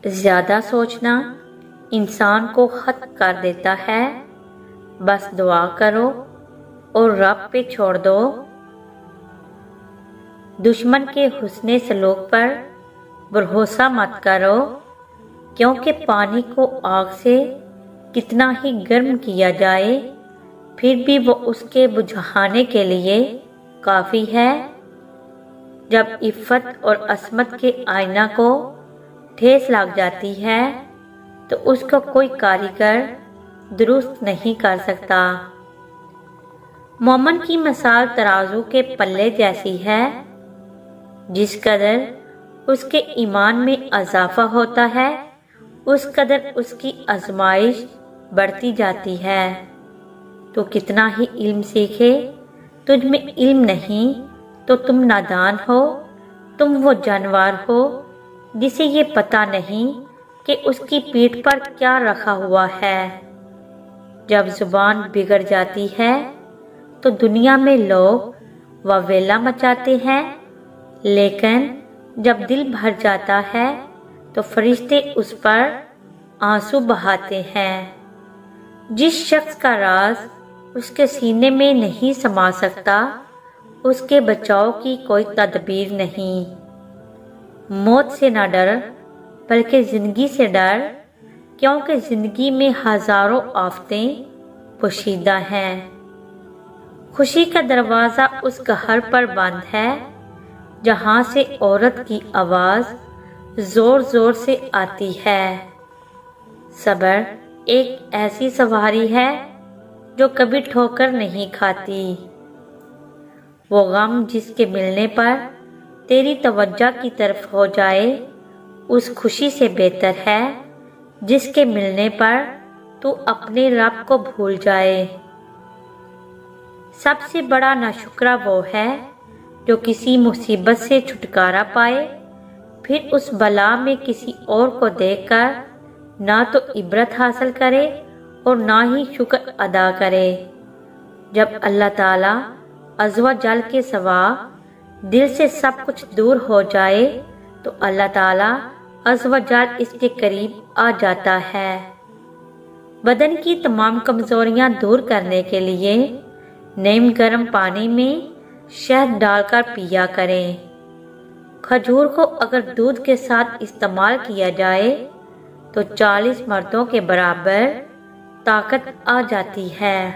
زیادہ سوچنا انسان کو ختم کر دیتا ہے۔ بس دعا کرو اور رب پہ چھوڑ دو۔ دشمن کے حسن سلوک پر بھروسہ مت کرو، کیونکہ پانی کو آگ سے کتنا ہی گرم کیا جائے پھر بھی وہ اس کے بجھانے کے لیے کافی ہے۔ جب عفت اور عصمت کے آئینہ کو ٹھیس لگ جاتی ہے تو اس کو کوئی کاریگر درست نہیں کر سکتا۔ مومن کی مثال ترازو کے پلے جیسی ہے، جس قدر اس کے ایمان میں اضافہ ہوتا ہے اس قدر اس کی آزمائش بڑھتی جاتی ہے۔ تو کتنا ہی علم سیکھے، تجھ میں علم نہیں تو تم نادان ہو، تم وہ جانور ہو جسے یہ پتہ نہیں کہ اس کی پیٹھ پر کیا رکھا ہوا ہے۔ جب زبان بگڑ جاتی ہے تو دنیا میں لوگ واویلا مچاتے ہیں، لیکن جب دل بھر جاتا ہے تو فرشتے اس پر آنسو بہاتے ہیں۔ جس شخص کا راز اس کے سینے میں نہیں سما سکتا اس کے بچاؤ کی کوئی تدبیر نہیں۔ موت سے نہ ڈر بلکہ زندگی سے ڈر، کیونکہ زندگی میں ہزاروں آفتیں پوشیدہ ہیں۔ خوشی کا دروازہ اس گھر پر بند ہے جہاں سے عورت کی آواز زور زور سے آتی ہے۔ صبر ایک ایسی سواری ہے جو کبھی ٹھوکر نہیں کھاتی۔ وہ غم جس کے ملنے پر تیری توجہ کی طرف ہو جائے اس خوشی سے بہتر ہے جس کے ملنے پر تو اپنے رب کو بھول جائے۔ سب سے بڑا ناشکرا وہ ہے جو کسی مصیبت سے چھٹکارا پائے پھر اس بلا میں کسی اور کو دیکھ کر نہ تو عبرت حاصل کرے اور نہ ہی شکر ادا کرے۔ جب اللہ تعالیٰ عز و جل کے سوا دل سے سب کچھ دور ہو جائے تو اللہ تعالیٰ عز و جل اس کے قریب آ جاتا ہے۔ بدن کی تمام کمزوریاں دور کرنے کے لیے نیم گرم پانی میں شہد ڈال کر پیا کریں۔ کھجور کو اگر دودھ کے ساتھ استعمال کیا جائے تو 40 مردوں کے برابر طاقت آ جاتی ہے۔